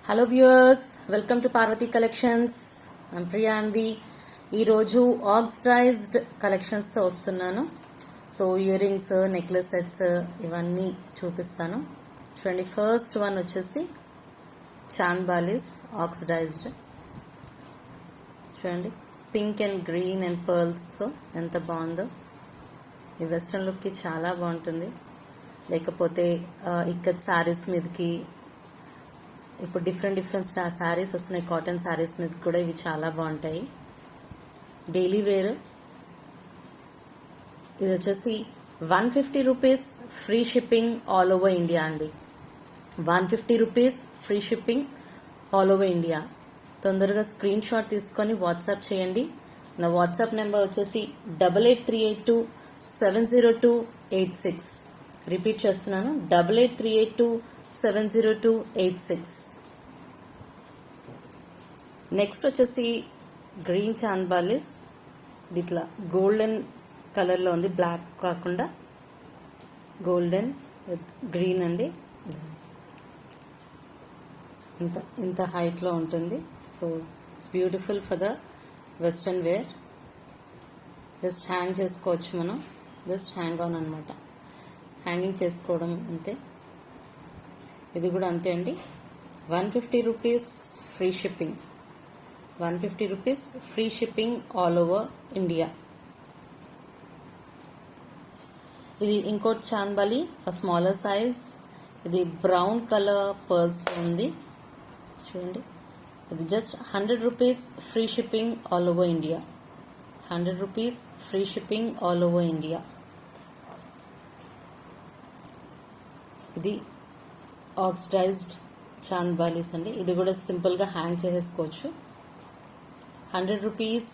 Hello viewers, welcome to Parvathi collections. I'm Priya అండి. ఈరోజు oxidised కలెక్షన్స్తో వస్తున్నాను. So earrings, necklace sets ఇవన్నీ చూపిస్తాను. చూడండి, ఫస్ట్ వన్ వచ్చేసి చాంద్ బాలీస్ ఆక్సిడైజ్డ్. చూడండి, pink and green and pearls ఎంత బాగుందో. ఈ వెస్ట్రన్ లుక్కి చాలా బాగుంటుంది. లేకపోతే ఇక్కడ శారీస్ మీదకి ఇప్పుడు డిఫరెంట్ శారీస్ వస్తున్నాయి. కాటన్ శారీస్ మీద కూడా ఇవి చాలా బాగుంటాయి. Daily wear. ఇది వచ్చేసి 150 rupees free shipping all over India అండి. 150 rupees free shipping all over India. తొందరగా స్క్రీన్ షాట్ తీసుకొని వాట్సాప్ చేయండి. నా వాట్సాప్ నెంబర్ వచ్చేసి 8838270286. రిపీట్ చేస్తున్నాను, 8838270286. నెక్స్ట్ వచ్చేసి గ్రీన్ చాంద్ బాలీస్. ఇట్లా గోల్డెన్ కలర్లో ఉంది, బ్లాక్ కాకుండా గోల్డెన్ విత్ గ్రీన్ అండి. ఇంత హైట్లో ఉంటుంది. So it's beautiful for the western wear. Just hang చేసుకోవచ్చు మనం. జస్ట్ హ్యాంగ్ ఆన్ అనమాట, హ్యాంగింగ్ చేసుకోవడం అంతే. ఇది కూడా అంతే అండి. 150 rupees free shipping. 150 rupees free shipping all over India. ఇది ఇంకోటి చాంద్ బాలి, స్మాలర్ సైజ్. ఇది బ్రౌన్ కలర్ పర్ల్స్ ఉంది. చూడండి, ఇది just 100 rupees free shipping all over India. 100 rupees free shipping all over India. ఇది ఆక్సిడైజ్డ్ చాంద్ బాలీస్ అండి. ఇది కూడా సింపుల్గా హ్యాంగ్ చేసేసుకోవచ్చు. 100 rupees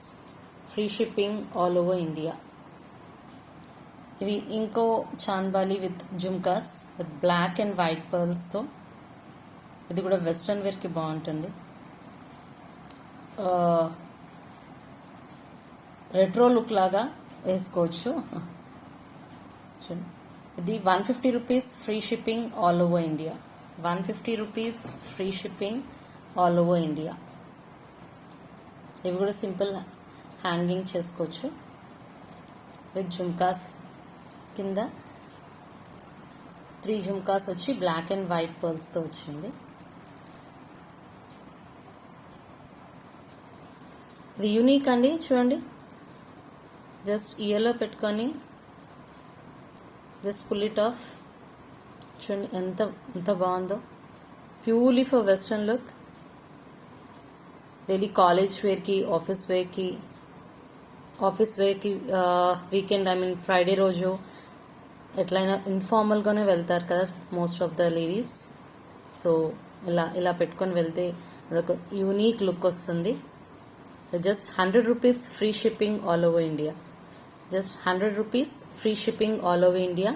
free shipping all over India. ఇవి ఇంకో chand bali with jhumkas with black and white పర్ల్స్తో. ఇది కూడా వెస్ట్రన్ వేర్కి బాగుంటుంది. రెట్రో లుక్ లాగా వేసుకోవచ్చు. ఇది 150 rupees free shipping all over India. 150 rupees free shipping all over India. ఇవి కూడా సింపుల్ హ్యాంగింగ్ చేసుకోవచ్చు విత్ జుమ్కాస్. కింద 3 జుమ్కాస్ వచ్చి బ్లాక్ అండ్ వైట్ పర్ల్స్తో వచ్చింది. ఇది యూనిక్ అండి. చూడండి, జస్ట్ ఇయర్లో పెట్టుకొని జస్ట్ పుల్ ఇట్ ఆఫ్. చూడండి ఎంత బాగుందో. Purely for western look. Daily college వేర్కి, ఆఫీస్ వేర్కి వీకెండ్, ఫ్రైడే రోజు ఎట్లయినా ఇన్ఫార్మల్గానే వెళ్తారు కదా most of the ladies. So ఇలా పెట్టుకొని వెళ్తే అదొక యూనిక్ లుక్ వస్తుంది. Just 100 rupees free shipping all over India. Just 100 rupees free shipping all over India.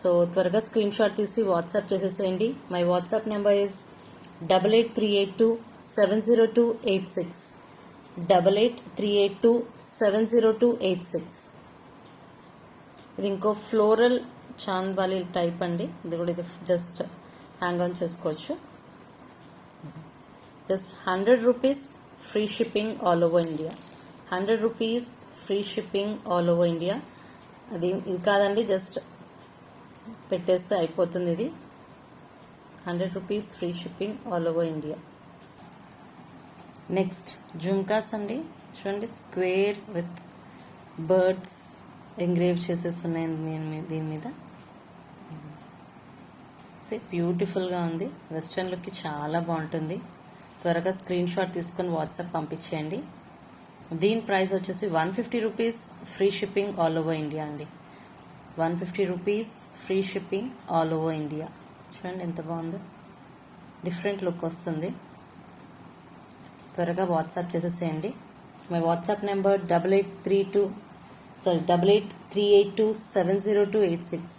So త్వరగా స్క్రీన్ షాట్ తీసి వాట్సాప్ చేసేసేయండి. My WhatsApp number is 8838270286. 8838270286. ఇది ఇంకో ఫ్లోరల్ చాంద్ బాలి టైప్ అండి. ఇది కూడా జస్ట్ హ్యాంగ్ ఆన్ చేసుకోవచ్చు. Just 100 rupees free shipping all over India. 100 rupees free shipping all over India. ఇది కాదండి, జస్ట్ పెట్టేస్తే అయిపోతుంది. ఇది 100 rupees free shipping all over India. Next jhumkas అండి. చూడండి, స్క్వేర్ విత్ బర్డ్స్ ఎంగ్రేవ్ చేసేస్తున్నాయి దీని మీద. బ్యూటిఫుల్గా ఉంది. వెస్ట్రన్ లుక్కి చాలా బాగుంటుంది. త్వరగా స్క్రీన్ షాట్ తీసుకొని వాట్సాప్ పంపించేయండి. దీని ప్రైస్ వచ్చేసి 150 rupees free shipping all over India అండి. 150 rupees free shipping all over India. చూడండి ఎంత బాగుందో, డిఫరెంట్ లుక్ వస్తుంది. త్వరగా వాట్సాప్ చేసేసేయండి. My WhatsApp number 8838270286.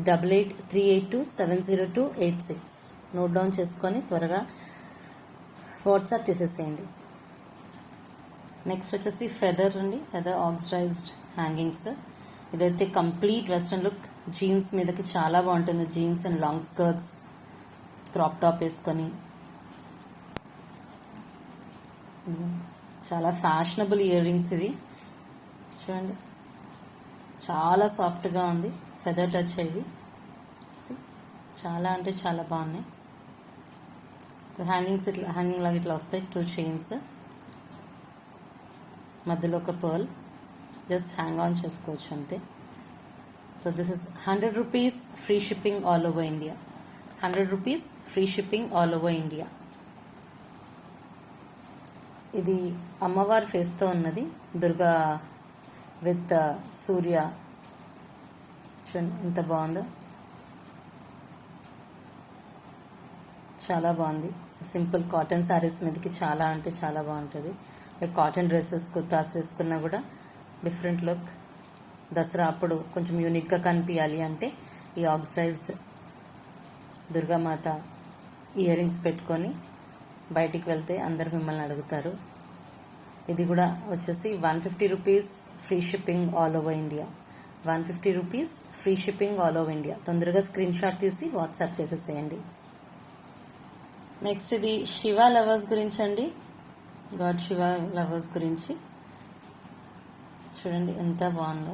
8838270286. Note down చేసుకొని త్వరగా వాట్సాప్ చేసేసేయండి. నెక్స్ట్ వచ్చేసి ఫెదర్ అండి. Feather oxidised hangings. ఇదైతే కంప్లీట్ వెస్ట్రన్ లుక్. జీన్స్ మీదకి చాలా బాగుంటుంది. Jeans and long skirts, crop top వేసుకొని చాలా ఫ్యాషనబుల్ ఇయర్ రింగ్స్ ఇవి చూడండి, చాలా సాఫ్ట్గా ఉంది, ఫెదర్ టచ్ ఇవి. చాలా అంటే చాలా బాగున్నాయి. హ్యాంగింగ్స్ ఇట్లా హ్యాంగింగ్ లాగా ఇట్లా వస్తాయి, 2 చైన్స్, మధ్యలో ఒక పర్ల్, జస్ట్ హ్యాంగ్ ఆన్ చేసుకోవచ్చు అంతే. So this is 100 rupees, free shipping all over India. 100 rupees free shipping all over India. ఇది అమ్మవారి ఫేస్తో ఉన్నది, దుర్గా విత్ సూర్య. చూడండి ఎంత బాగుందో, చాలా బాగుంది. సింపుల్ కాటన్ శారీస్ మీదకి చాలా అంటే చాలా బాగుంటుంది. లైక్ కాటన్ డ్రెస్సెస్, కుర్తాస్ వేసుకున్నా కూడా డిఫరెంట్ లుక్. దసరా అప్పుడు కొంచెం యూనిక్గా కనిపించాలి అంటే ఈ ఆక్సిడైజ్డ్ దుర్గామాత ఇయర్ రింగ్స్ పెట్టుకొని బయటికి వెళ్తే అందరు మిమ్మల్ని అడుగుతారు. ఇది కూడా వచ్చేసి 150 rupees, free shipping all over India. 150 rupees, free shipping all over India. తొందరగా స్క్రీన్ షాట్ తీసి వాట్సాప్ చేసేసేయండి. నెక్స్ట్ ఇది శివ లవర్స్ గురించి అండి, గాడ్ శివ లవర్స్ గురించి. చూడండి ఎంత బాగుందో,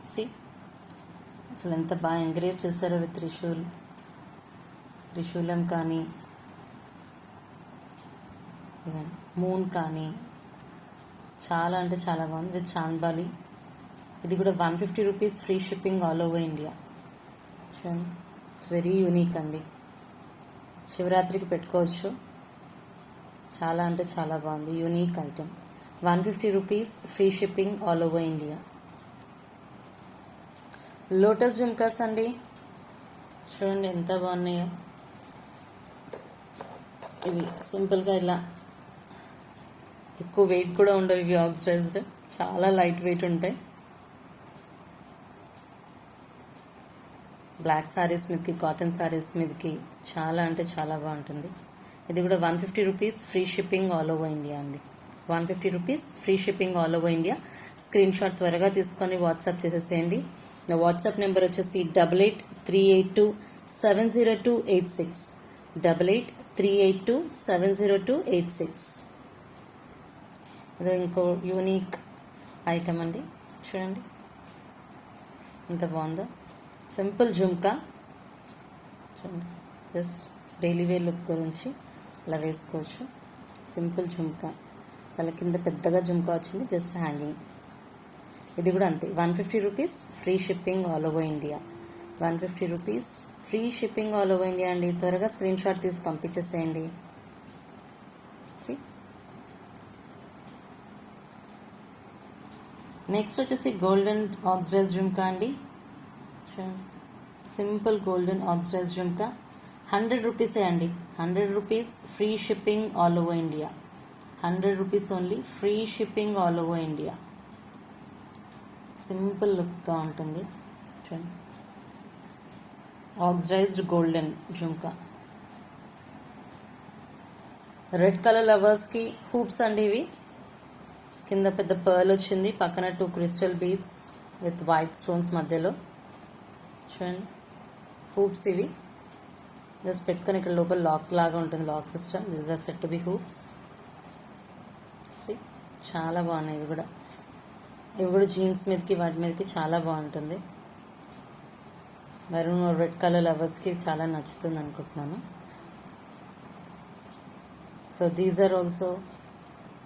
సి అసలు ఎంత బాగా ఎంగ్రేవ్ చేశారో విత్ త్రిశూలం కానీ ఈవెన్ మూన్ కానీ చాలా అంటే చాలా బాగుంది విత్ చాంద్బాలి. ఇది కూడా 150 rupees, free shipping all over India. చూడండి ఇట్స్ వెరీ యూనిక్ అండి, శివరాత్రికి పెట్టుకోవచ్చు. చాలా అంటే చాలా బాగుంది, unique item. 150 rupees, free shipping all over India. Lotus jhumkas అండి, చూడండి ఎంత బాగున్నాయో. ఇవి సింపుల్గా ఇలా ఎక్కువ వెయిట్ కూడా ఉండవు, ఇవి ఆక్సిడైజ్డ్, చాలా లైట్ వెయిట్ ఉంటాయి. బ్లాక్ శారీస్ మీదకి, కాటన్ శారీస్ మీదకి చాలా అంటే చాలా బాగుంటుంది. ఇది కూడా 150 rupees, free shipping all over India అండి. 150 rupees, free shipping all over India. Screen shot త్వరగా తీసుకొని వాట్సాప్ చేసేసేయండి. నా వాట్సాప్ నెంబర్ వచ్చేసి 8838270286, 8838270286. ఇది ఇంకో యూనిక్ ఐటమ్ అండి, చూడండి ఎంత బాగుందో. సింపుల్ జుమ్కా, చూడండి జస్ట్ డైలీ వేర్ లుక్ గురించి ఇలా వేసుకోవచ్చు. సింపుల్ జుమ్కా, చాలా కింద పెద్దగా జుమ్కా వచ్చింది, జస్ట్ హ్యాంగింగ్. ఇది కూడా అంతే, 150 rupees, free shipping all over India. 150 rupees, free shipping all over India అండి. త్వరగా స్క్రీన్ షాట్ తీసి పంపించేసేయండి. నెక్స్ట్ వచ్చేసి గోల్డెన్ ఆక్సిడైజ్ జుమ్కా అండి. సింపుల్ గోల్డెన్ ఆక్సిడైజ్ జుమ్కా 100 రూపీసే అండి. 100 rupees, free shipping all over India. 100 rupees only, free shipping all over India. Simple లుక్గా ఉంటుంది, చూడండి oxidised golden jhumka. Red colour లవర్స్కి హూప్స్ అండి ఇవి. కింద పెద్ద పర్ల్ వచ్చింది, పక్కన 2 crystal beads with white stones మధ్యలో. చూడండి హూప్స్ ఇవి, జస్ట్ పెట్టుకొని ఇక్కడ లోపల లాక్ లాగా ఉంటుంది, lock system. This are set to be hoops. చాలా బాగున్నాయి ఇవి కూడా. ఇవి కూడా జీన్స్ మీదకి వాటి మీదకి చాలా బాగుంటుంది. మెరూన్ రెడ్ కలర్ లవర్స్కి చాలా నచ్చుతుంది అనుకుంటున్నాను. సో దీస్ ఆర్ ఆల్సో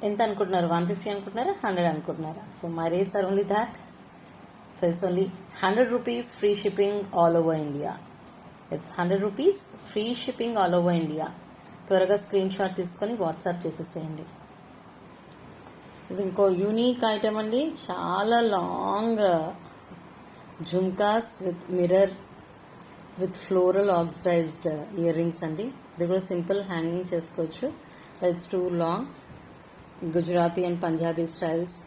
ఎంత అనుకుంటున్నారు? 150 అనుకుంటున్నారా, 100 అనుకుంటున్నారా? So my rates are only that. So it's only 100 rupees, free shipping all over India. It's 100 rupees, free shipping all over India. త్వరగా స్క్రీన్ షాట్ తీసుకొని WhatsApp చేసేసేయండి. ఇది ఇంకో యూనిక్ ఐటమ్ అండి, చాలా long jhumkas with mirror with floral oxidised earrings అండి. ఇది కూడా సింపుల్ హ్యాంగింగ్ చేసుకోవచ్చు. It's too long. Gujarati and Punjabi styles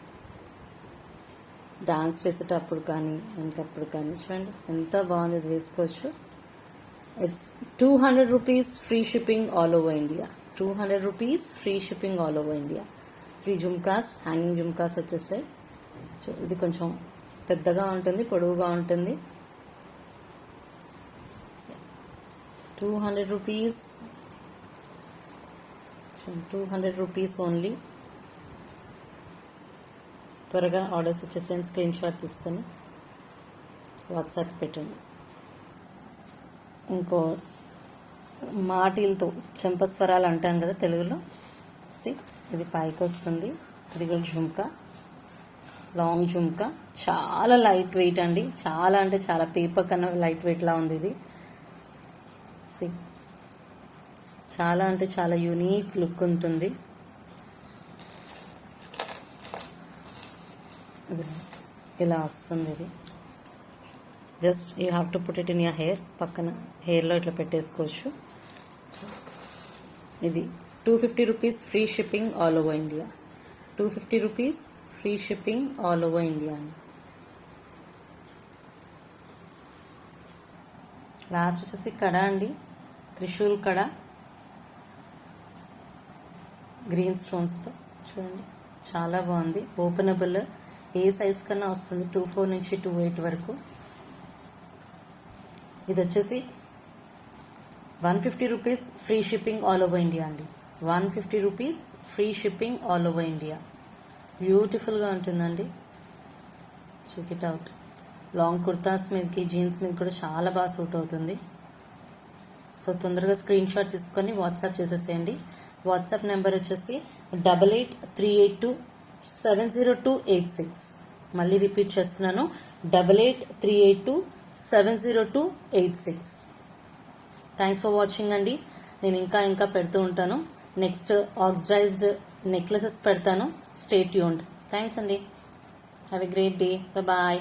dance చేసేటప్పుడు కానీ ఇంకప్పుడు కానీ చూడండి ఎంత బాగుంది, ఇది వేసుకోవచ్చు. It's 200 rupees, free shipping all over India. 200 rupees, free shipping all over India. 3 jhumkas, hanging jhumkas వచ్చేసాయి. ఇది కొంచెం పెద్దగా ఉంటుంది, పొడవుగా ఉంటుంది. 200 రూపీస్, 200 రూపీస్ ఓన్లీ, త్వరగా ఆర్డర్స్ ఇచ్చేసేయండి. స్క్రీన్ షాట్ తీసుకొని వాట్సాప్ పెట్టండి. ఇంకో మాటిలతో చెంపస్వరాలు అంటాం కదా తెలుగులో. ఇది పైకి వస్తుంది. ఇది కూడా జుంకా, లాంగ్ జుంకా, చాలా లైట్ వెయిట్ అండి. చాలా అంటే చాలా పేపర్ కన్నా లైట్ వెయిట్లా ఉంది ఇది. చాలా అంటే చాలా యూనిక్ లుక్ ఉంటుంది. ఇలా వస్తుంది ఇది. Just you have to put it in your hair. పక్కన హెయిర్లో ఇట్లా పెట్టేసుకోవచ్చు. ఇది 250 rupees free shipping all over India. 250 rupees free shipping all over India. Last వచ్చేసి కడ అండి, త్రిశూల్ కడ, గ్రీన్ స్టోన్స్తో. చూడండి చాలా బాగుంది. ఓపెనబుల్, ఏ సైజ్ కన్నా వస్తుంది. 24 నుంచి 28 వరకు. ఇది వచ్చేసి 150 rupees free shipping all over India అండి. 150 rupees free shipping all over India. బ్యూటిఫుల్గా ఉంటుందండి. Check it out. Long kurtas మీదకి, జీన్స్ మీద కూడా చాలా బాగా సూట్ అవుతుంది. సో తొందరగా స్క్రీన్ షాట్ తీసుకొని వాట్సాప్ చేసేసేయండి. వాట్సాప్ నెంబర్ వచ్చేసి 8838270286. మళ్ళీ రిపీట్ చేస్తున్నాను, 8838270286. థ్యాంక్స్ ఫర్ వాచింగ్ అండి. నేను ఇంకా పెడుతూ ఉంటాను. నెక్స్ట్ ఆక్సిడైజ్డ్ నెక్లెసెస్ పెడతాను. Stay tuned. థ్యాంక్స్ అండి. Have a great day. Bye.